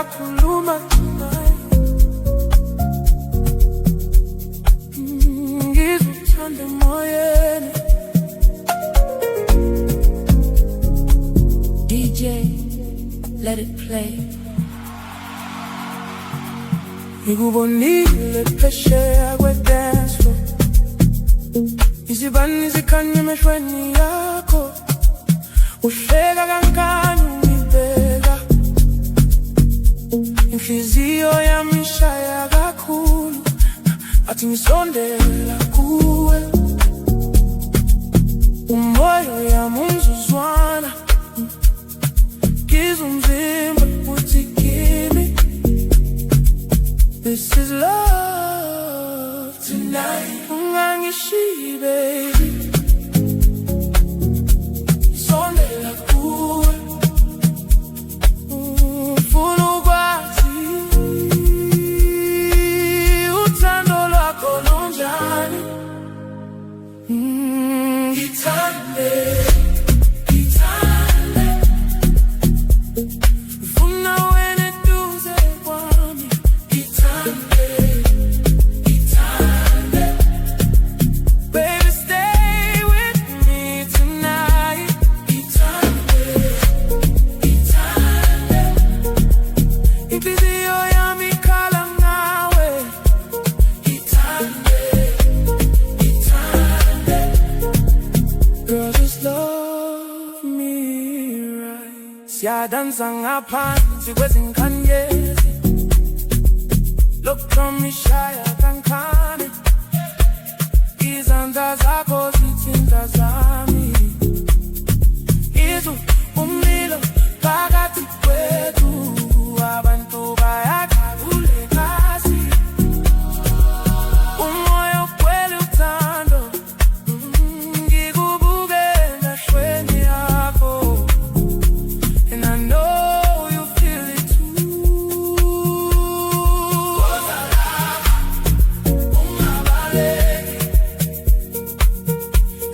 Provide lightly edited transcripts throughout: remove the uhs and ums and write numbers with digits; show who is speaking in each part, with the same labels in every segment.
Speaker 1: siyakhuluma tonight. Ngithande moyeni. DJ, let it play. Ngikubonile phesheya kwe-dance floor, izibani zikhanya emehlweni yakho, uhleka kancane ungibheka, inhliziyo yami ishaya kakhulu, athi ngisondela kuwe, umoya yami umzuzwana, ngizwa umzimba uthi kimi. This is love tonight. Ungangishiyi baby, sondela kuwe, ufuna ukwazi uthando lwakho lunjani. Ngithande, ngithande, ufuna wena eduze kwami. Ngithande, ngithande, baby stay with me tonight. Ngithande, ngithande, inhliziyo yami ikhala ngawe. Ngithande, ngithande, girl just love me right. Siyadansa ngaphansi kwezinkanyezi, lokho ishaya kancane, izandla zakho zithinta zami, izwa umlilo phakathi kwethu, abantu bayakhabula ekasi, umoya ugcwele uthando, ngikubuke emehlweni yakho, and I know you feel it too.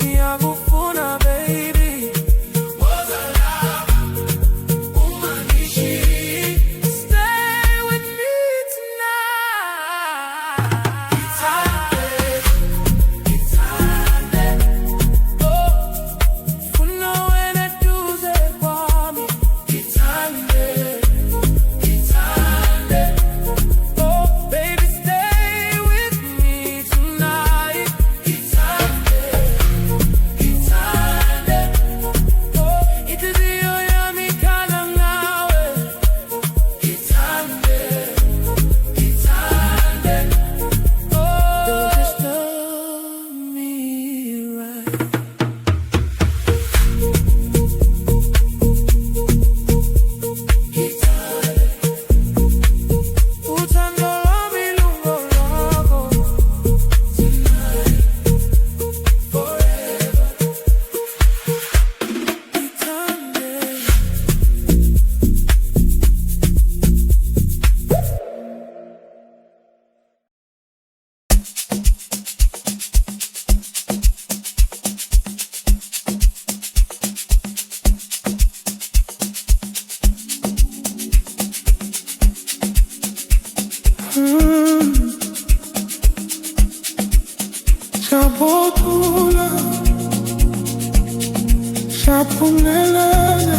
Speaker 1: Ngiyakufuna baby, stay with me tonight. Ngithande, ngithande, oh, ufuna wena eduze kwami. Ngithande, ngithande, oh, baby stay with me tonight. Ngithande, ngithande, oh, inhliziyo yami ikhala ngawe. Ngithande, ngithande, oh, just love me right. Ngithande, uthando lwami lungo lwakho, tonight, forever. Ngithande. Shabothula, shaphumelana,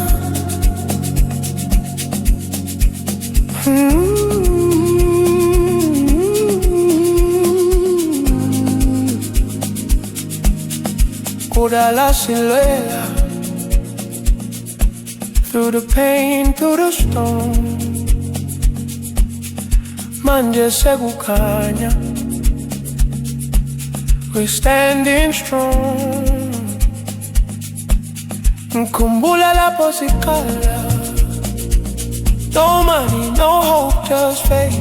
Speaker 1: kudala silwela, through the pain, through the storm, manje sekukhanya, we're standing strong. Ngikhumbula lapho siqala, no money, no hope, just faith.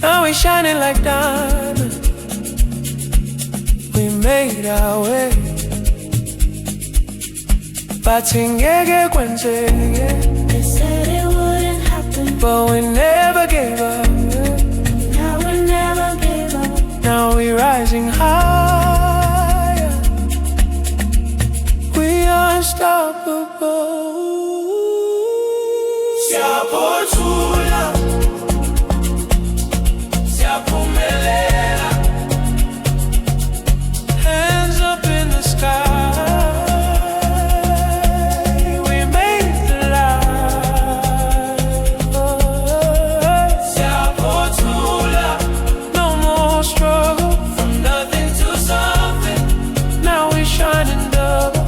Speaker 1: Now we shining like diamonds, we made our way. Bathi ngeke kwenzeke,
Speaker 2: They said it wouldn't happen,
Speaker 1: but we never gave up.
Speaker 2: now we never gave up.
Speaker 1: Now we rising higher, we are unstoppable. Siyaphothula, siyaphumelela. Hands up in the sky, we made the light. Siyaphothula, no more struggle, from nothing to something. Now we shining double.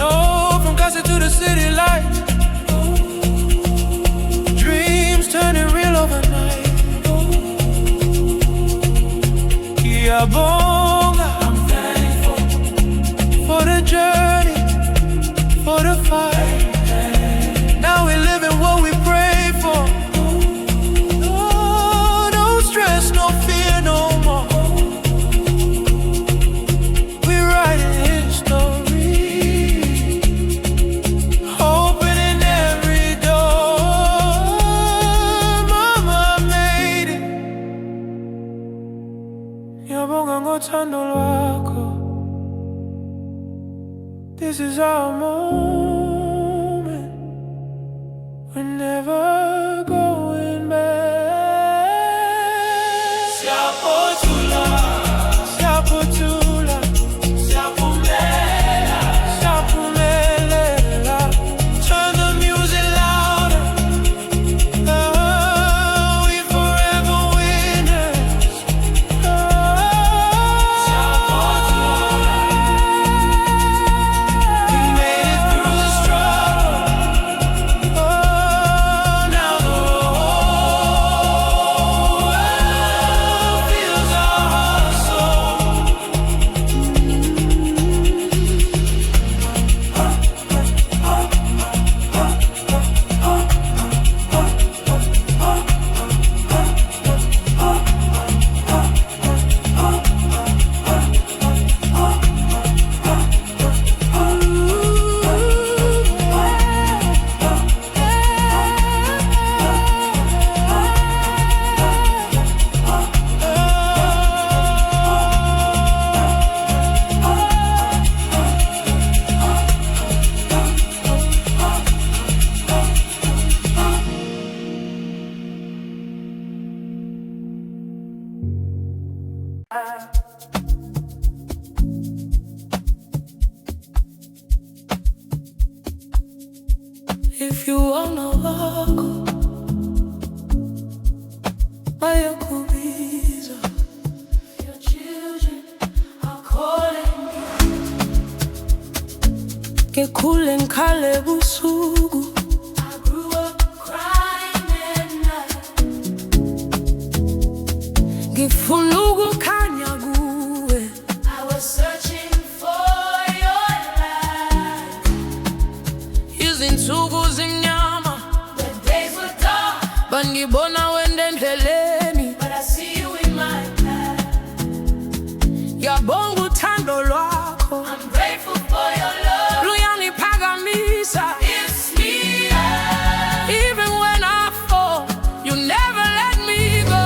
Speaker 1: No, from Ekasi to the city lights, dreams turning real overnight. Kiyabonga, I'm thankful for the journey, for the fight. Now we living what we pray for. No, no stress, no fear, no more. We writing history, opening every door. Mama made it. Ngiyabonga ngothando lwakho. This is our moment. We're never going back. Siyaphothula, siyaphothula, siyaphumelela, siyaphumelela. Turn the music louder. Oh, we forever winners. Siyaphothula, we made it through the struggle. Oh, now the whole world feels our hustle. If you wanna walk, bayakubiza. Your children are calling you. Kekhule ngikhale busuku. I grew up crying at night. Ngifuna ukukhanya kuwe. I was searching for your light. Izinsuku zimnyama, the days were dark, but ngibona wena endleleni. But I see you in my path. Ngiyabonga uthando lwakho. I'm grateful for your love. Luyangiphakamisa. It's me. Even when I fall, you never let me go.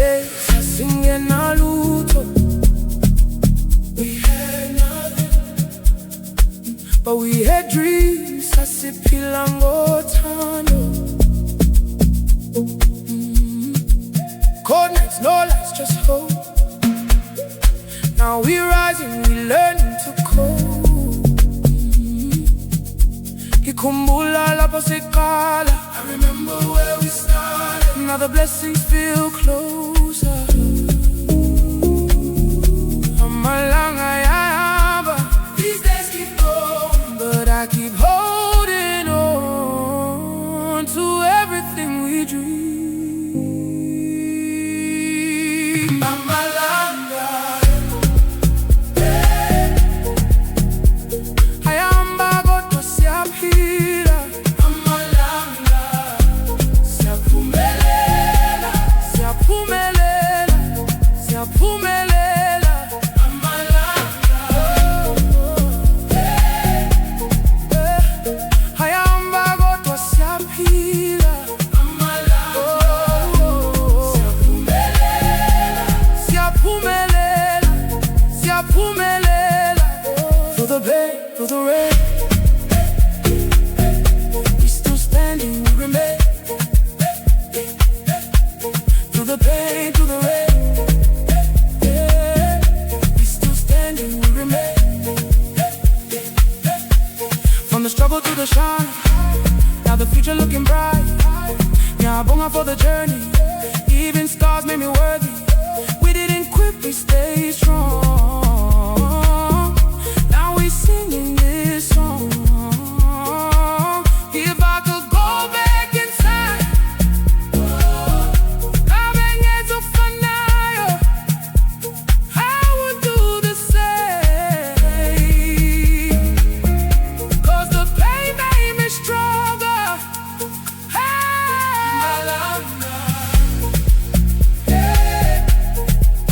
Speaker 1: days singing naluto. We had nothing, but we had dreams. Sasiphila ngothando. Cold nights, no lights, just hope. Now we rising, we learning to cope. Ngikhumbula lapho siqala. I remember where we started. Now the blessings feel closer. Amalanga yahamba. These days keep going, but I keep holding on to everything we dream. Amalanga. Ayamba kodwa siyaphila. Amalanga. Siyaphumelela, siyaphumelela, siyaphumelela. Amalanga. Ayamba kodwa siyaphila. Amalanga. Siyaphumelela, siyaphumelela, siyaphumelela. Through the pain, through the rain, we still standing, we remain. Through the pain, through the rain, we still standing, we remain. From the struggle to the shine, now the future looking bright. Ngiyabonga for the journey, even scars made me worthy. We didn't quit, we stayed strong. Now we singing this song. If I could go back in time, I would do the same. 'Cause the pain made me stronger. Amalanga.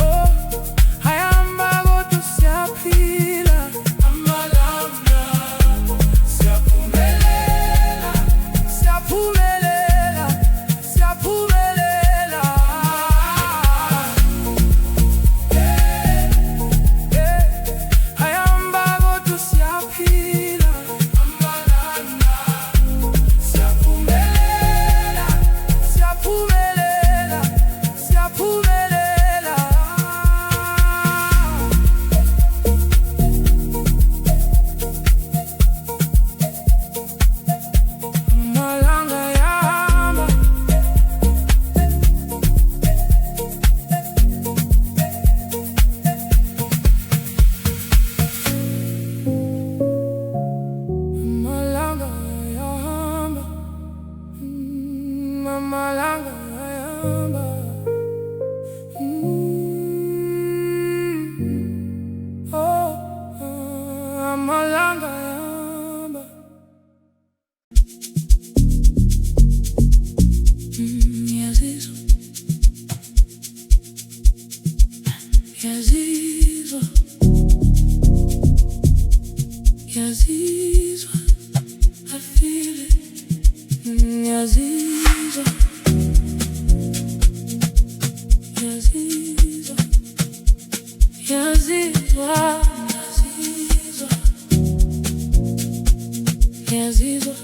Speaker 1: Oh, ayamba kodwa siyaphila. Amalanga. Siyaphumelela, siyaphumelela, siyaphumelela. Ayamba kodwa siyaphila. Amalanga. Siyaphumelela, siyaphumelela, siyaphumelela. Amalanga yahamba. Amalanga yahamba. Amalanga yahamba. Oh, amalanga yahamba. Yazizwa, yazizwa, yazizwa, I feel it. Yazizwa, yazizwa, yazizwa, yazizwa, yazizwa,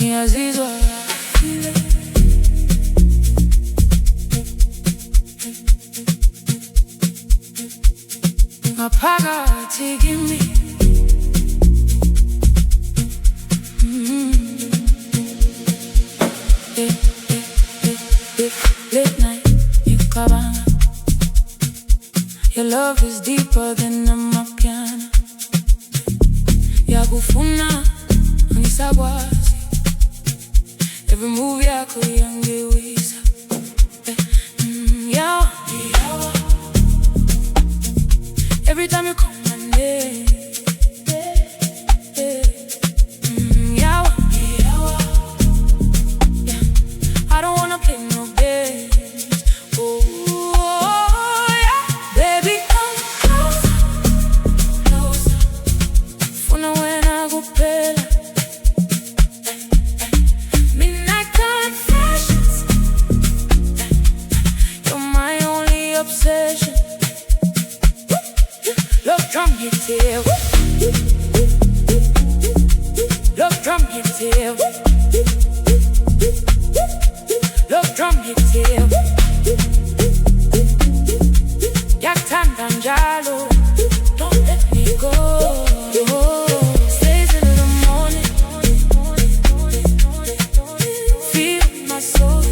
Speaker 1: yazizwa, I feel it. Maphakathi kimi. Late night, ngicabanga. Your love is deeper than Amapiano. Yakufuna, angisakwazi. Every move yakho yangiwisa. Yawa, every time you call my name. Yawa, I don't wanna play no games. Oh, yeah. Baby, come closer, closer. Funa when I go pale. Midnight confession.
Speaker 2: session. Look drum hits here. Look drum hits here. Look drum hits here. Yaktanda njalo, don't let me go. Stays into the morning. Feel my soul.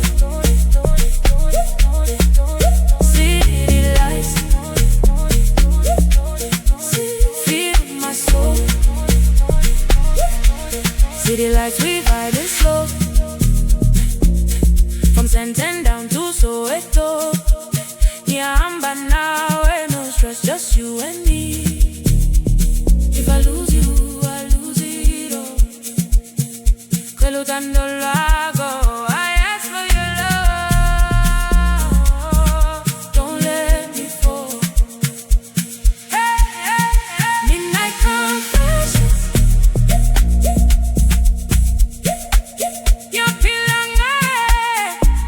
Speaker 2: City lights. Feel my soul. City lights, we riding slow. From Senten down to Soweto. Yeah, I'm by now, ain't no stress, just you and me. If I lose you, I lose it all. Ngithande lago, I ask for your love. Don't let me fall. Hey, hey, hey. Midnight confessions. You're killing me.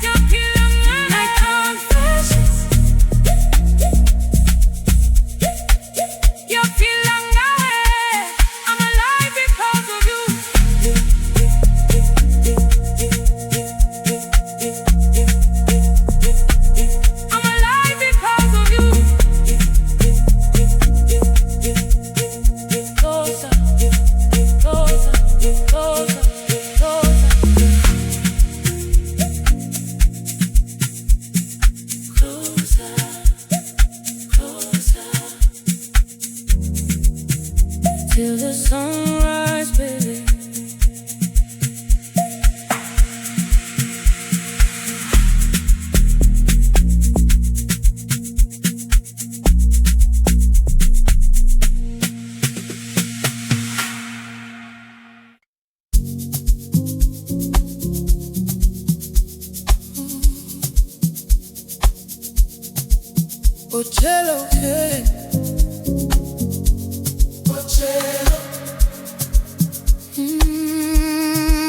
Speaker 2: You're killing me. Midnight confessions. You're killing me. I'm alive because of you. I'm alive because of you. Closer, closer, closer, closer. Closer, closer. Till the sunrise, baby.
Speaker 1: Botshelo Ke Eng. Botshelo.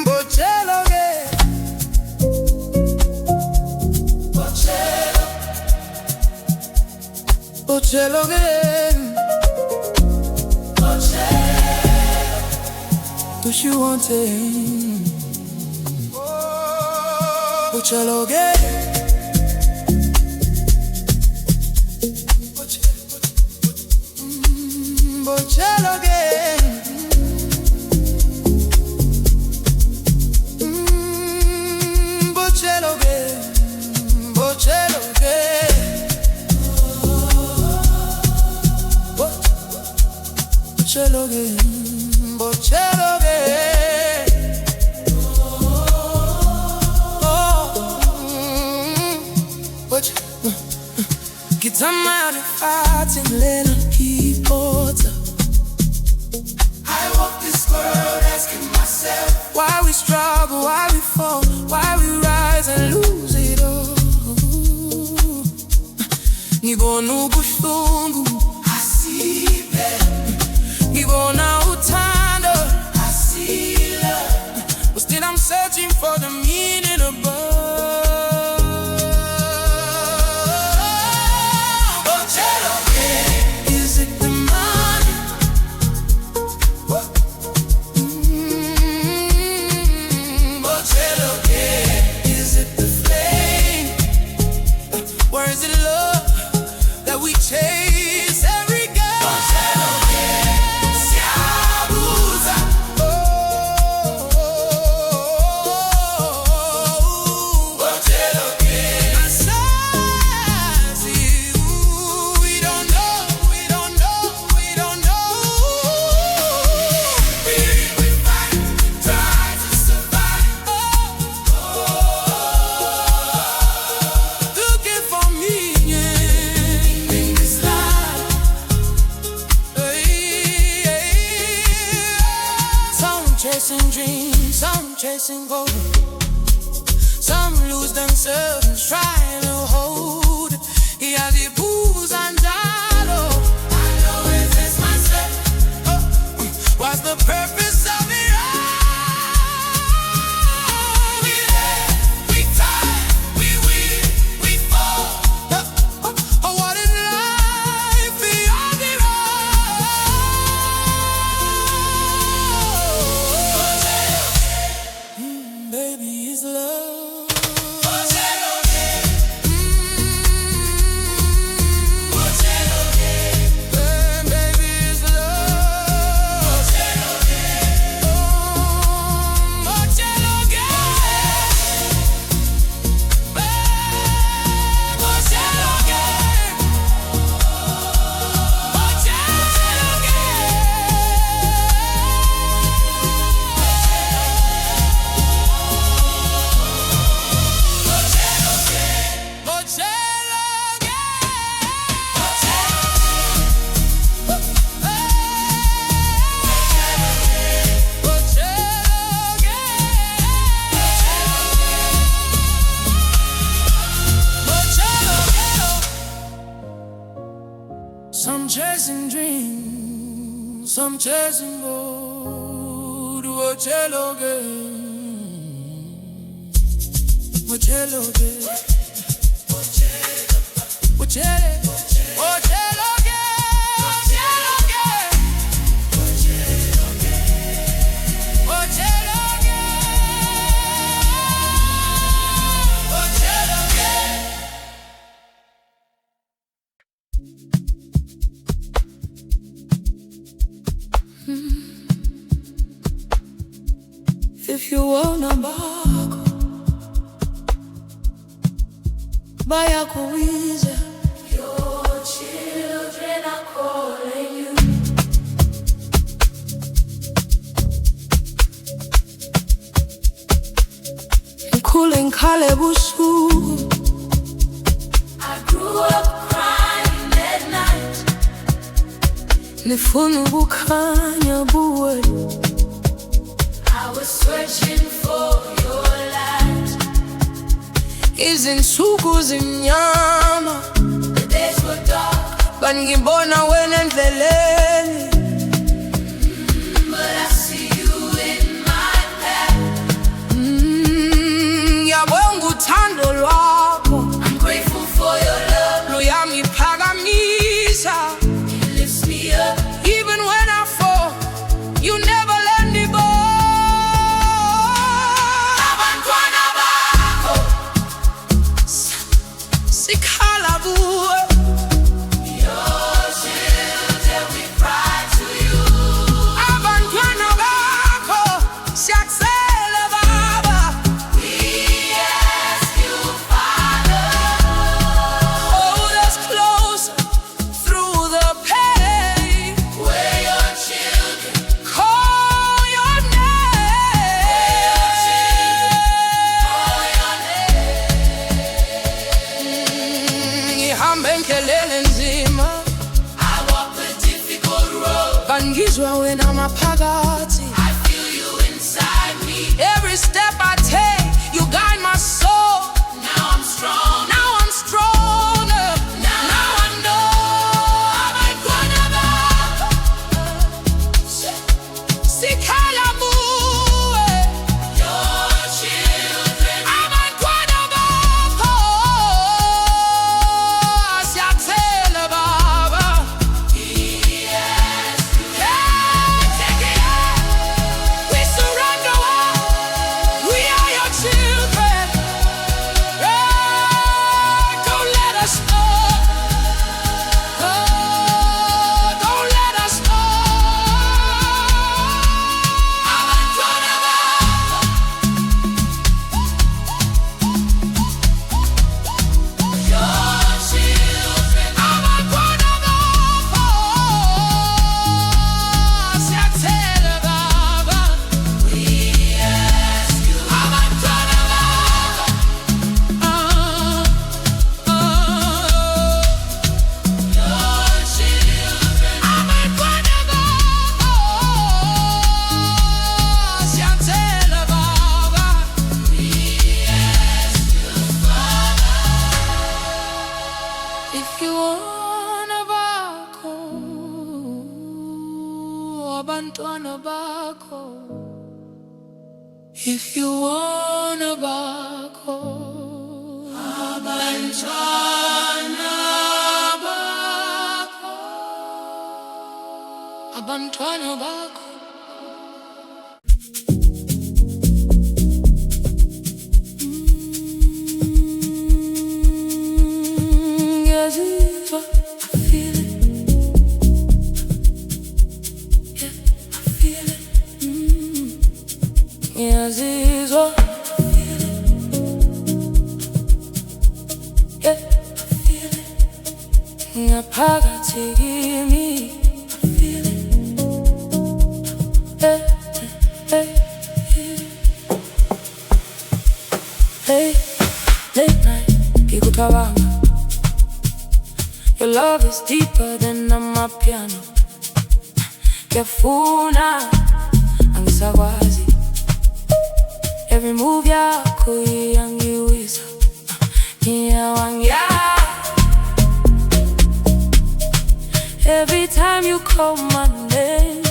Speaker 1: Botshelo Ke Eng. Botshelo. Botshelo Ke Eng. Botshelo. What you wanting? Botshelo Ke Eng. Botshelo Ke Eng. Botshelo Ke Eng. Botshelo Ke Eng. Botshelo Ke Eng. Botshelo Ke Eng. Ngithande fathi ngilena iphotha. I walk this world asking myself, why we struggle, why we fall, why we rise and lose it all. Ngibona ubuhlungu, I see pain. Ngibona uthando, I see love. But still I'm searching for the meaning above. Botshelo Ke Eng. Is it the money? Botshelo Ke Eng. Is it the flame? Or is it love that we chase every day? Botshelo Ke Eng. Siyabuza. Botshelo Ke Eng. Asazi, we don't know, we don't know, we don't know. We fight, try to survive. Looking for meaning in this life. Some chasing dreams, some chasing gold. Some lose themselves trying to hold. Yeah, the booze and jalo. I know it's just myself. What's the purpose of it all? We live, we die, we win, we fall. Oh, chasing dreams, I'm chasing gold. Botshelo Ke Eng, Botshelo Ke Eng, Botshelo Ke
Speaker 2: If you wanna bakho bayakubiza, your children are calling you. Mkhulu ngikhale busuku, I grew up crying at night. Nifuna ukukhanya buwena, I was searching for your light. Izinsuku zimnyama, the days were dark, but ngibona wena endleleni. But I see you in my path. Ngiyabonga uthando lwakho, I'm grateful for your love. Luyangiphakamisa, it lifts me up. Even when I fall, you never let me go. I walk the difficult road, but ngizwa wena maphakathi. I feel you inside me. Every step I take, you guide my soul. Now I'm strong. Now I'm stronger. Now I know Abantwana Bakho. Sikhala buwe, your children. Abantwana Bakho. Siyakucela Baba. Yes. Take it out. We surrender all. We are your children. Don't let us go. Don't let us go. Abantwana Bakho. Your children. Abantwana Bakho. Siyakucela Baba. We ask you. Abantwana Bakho. Your children. Abantwana Bakho. Siyakucela Baba. We ask you, Father. If you wanna bakho, Abantwana Bakho. If you wanna bakho, Abantwana Bakho. Abantwana Bakho. Yes, it's what I feel it. Yeah, I feel it. Yes, it's what I feel it. Yeah, I feel it. Ngaphakathi kimi, I feel it. Hey, hey, hey, late night, ngikucabanga. Your love is deeper than Amapiano. Ngiyafuna, angisakwazi. Every move yakho iyangiwisa. Ngiyawangya. Every time call my name.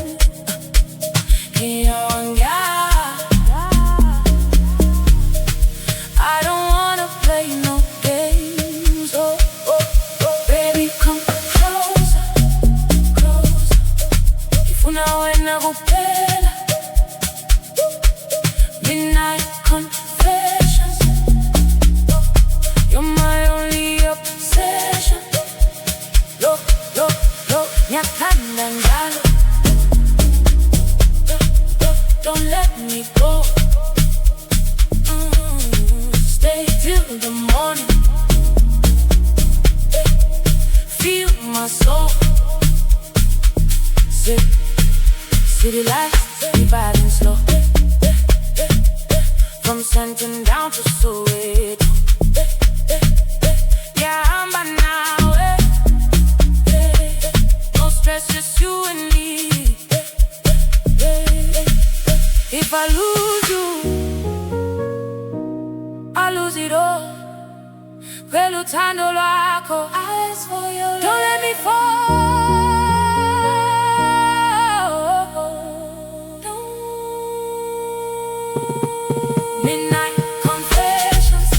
Speaker 2: I don't wanna play no games. Oh, oh, oh. Baby, come closer, closer. Ifuna wena kuphela. Midnight confessions. You're my only obsession. Look, look, look. Ngithande njalo. Don't let me go. Stay till the morning. Feel my soul. City lights, we riding slow. From Central down to Soweto. Yeah, I'm by now. No stress, just you and me. If I lose you, I lose it all. Ngithande lwakho, I ask for your love. Don't let me fall. No. Midnight confessions.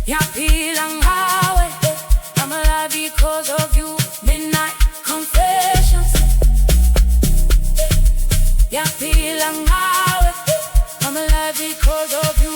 Speaker 2: Yaphila ngawe. I'm alive because of you. Midnight confessions. Yaphila ngawe. I'm alive because of you.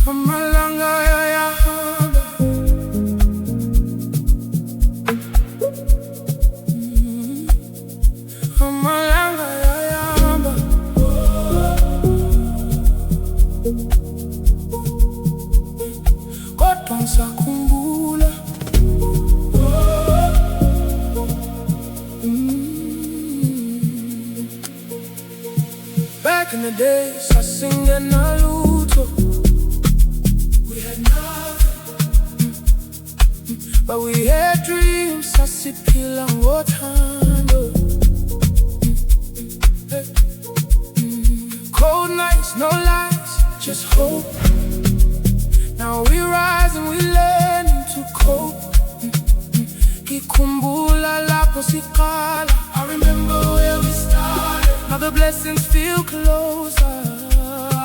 Speaker 2: Amalanga yayahamba. Amalanga yayahamba. Kodwa ngisakhumbula. Back in the days, sasingena lutho. But we had dreams, sasiphila ngothando. Cold nights, no lights, just hope. Now we rise and we learn to cope. Ngikhumbula lapho siqala. I remember where we started. Now the blessings feel closer.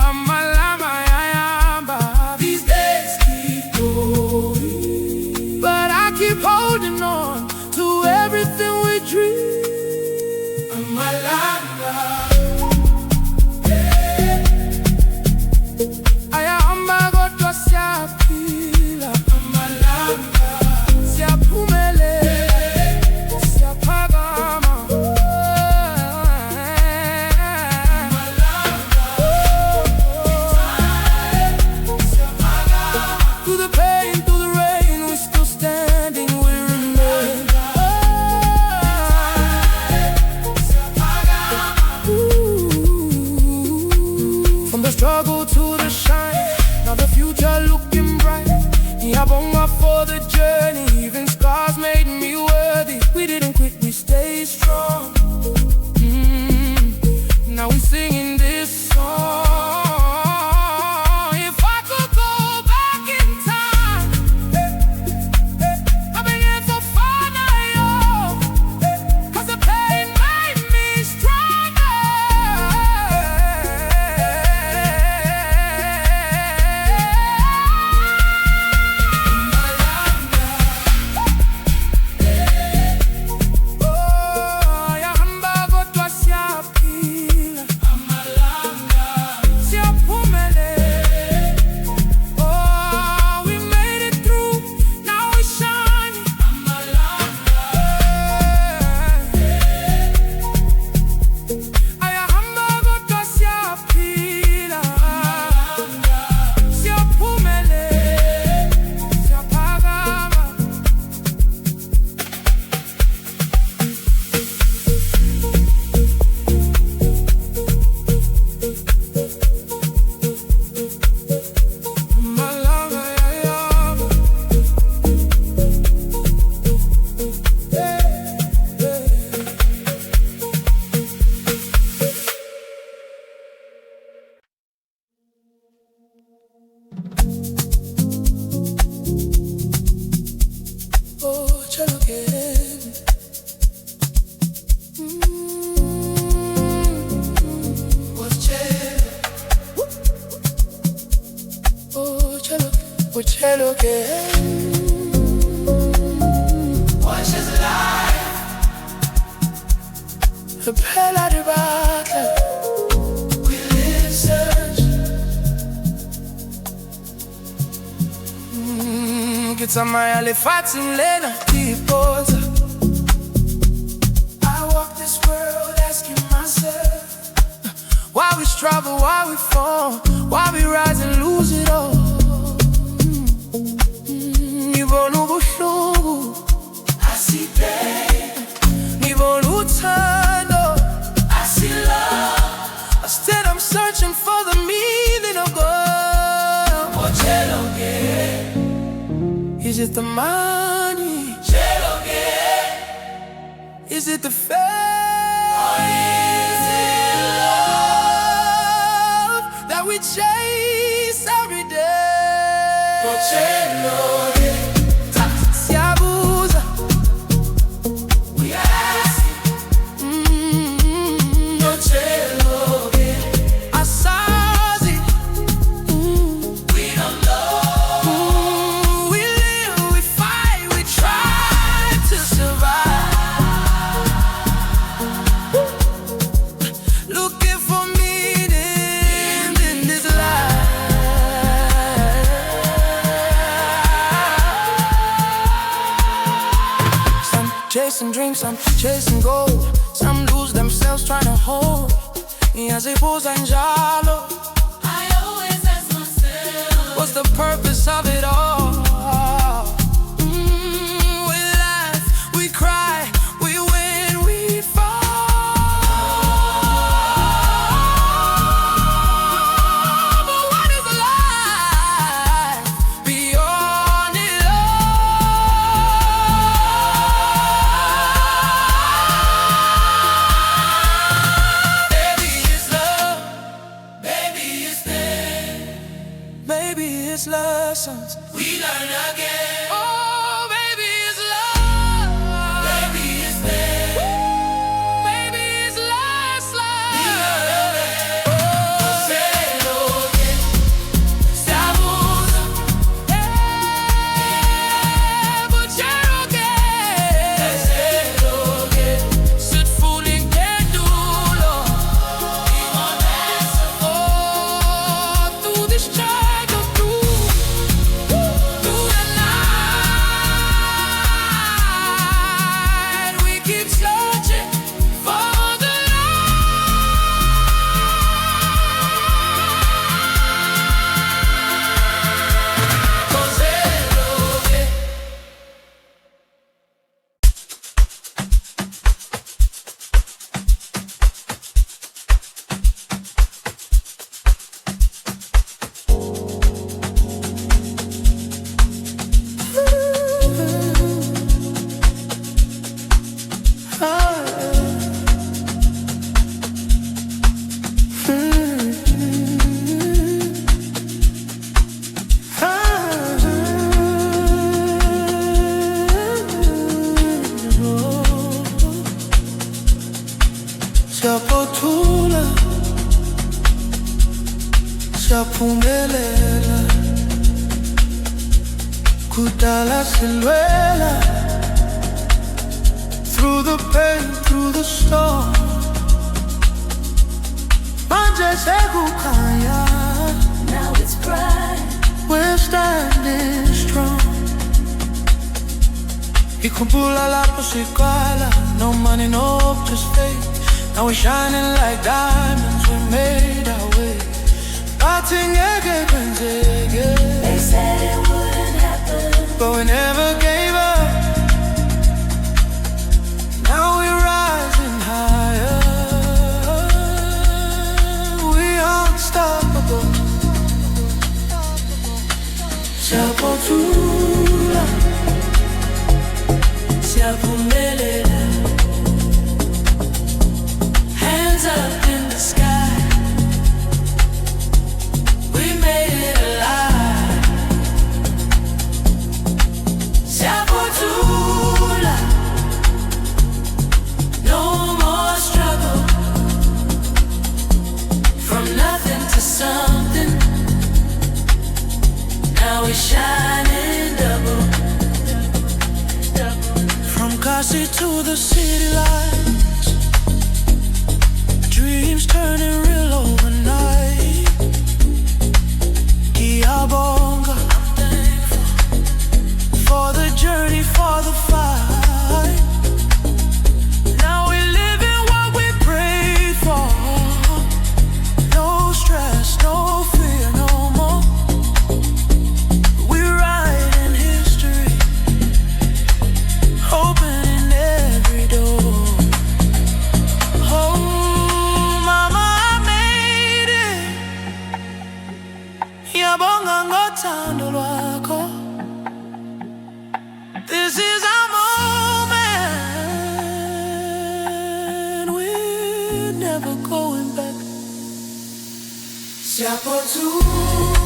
Speaker 2: Amalanga yayahamba. These days keep going, but I keep holding on to everything we dream. Amalanga, yeah. Ayahamba kodwa siyaphila. Amalanga, siyaphumelela, siyaphakama. Through the pain, through the rain, we're still standing, we remain. From the struggle to the shine, now the future looking bright. Ngiyabonga for the journey, even scars made me worthy. We didn't quit, we stayed strong. Now we're singing this song. If I could go back in time, I've been here so far now, 'cause the pain made me stronger.
Speaker 1: Botshelo Ke Eng.
Speaker 2: Watch his life.
Speaker 1: Phela di batla.
Speaker 2: We live search.
Speaker 1: Ke tsamaya lefatsheng lena ke ipotsa.
Speaker 2: I walk this world asking myself,
Speaker 1: Why we struggle, why we fall, why we rise and lose it all. Ngibona ubuhlungu,
Speaker 2: I see pain,
Speaker 1: ngibona uthando,
Speaker 2: I see love.
Speaker 1: Instead I'm searching for the meaning of God.
Speaker 2: Botshelo Ke Eng.
Speaker 1: Is it the money?
Speaker 2: Botshelo Ke Eng.
Speaker 1: Is it the fame?
Speaker 2: Or is it
Speaker 1: love that we chase every day?
Speaker 2: Botshelo Ke Eng.
Speaker 1: Siyabuza,
Speaker 2: We ask Botshelo Ke Eng.
Speaker 1: asazi.
Speaker 2: We don't know.
Speaker 1: We live, we fight, we try to survive. Looking for meaning in this life. Some chasing dreams, some chasing gold. Some lose themselves trying to hold. Ngiyazibuza njalo,
Speaker 2: I always ask myself,
Speaker 1: what's the purpose of it all? We laugh, we cry, we win, we fall. But what is life beyond it all? Maybe it's love,
Speaker 2: baby, it's pain.
Speaker 1: maybe it's lessons.
Speaker 2: We learn again.
Speaker 1: Oh, baby, it's love.
Speaker 2: Baby, it's pain.
Speaker 1: Maybe it's last love.
Speaker 2: Botshelo Ke Eng. Siyabuza.
Speaker 1: Botshelo Ke Eng.
Speaker 2: Botshelo Ke Eng.
Speaker 1: Sitfuna impendulo. Oh, through this struggle, through the night, we keep searching for the
Speaker 2: Botshelo Ke Eng.
Speaker 1: Siyaphothula, siyaphumelela, kudala silwela. Through the pain, through the storm, manje sekukhanya.
Speaker 2: Now it's bright.
Speaker 1: We're standing strong. Ikhumbula lapho siqala, no money, no hope, just faith. Now we're shining like diamonds, we made our way. Bathi ngeke kwenzeke,
Speaker 2: They said it wouldn't happen.
Speaker 1: but we never gave up. Now we're rising higher. We are unstoppable. Siyaphothula,
Speaker 2: Siyaphumelela. Hands up in the sky. We made it alive. Siyaphothula. No more struggle. From nothing to something. Now we shine.
Speaker 1: Ekasi to the city lights, dreams turning real overnight. Ngiyabonga, I'm thankful for the journey, for the fight. Now we live in what we prayed for. No stress, no fear, no more. We write in history, opening every door. Oh, mama, I made it. Ngiyabonga ngothando lwakho. This is our moment. We're never going back. Siyaphothuka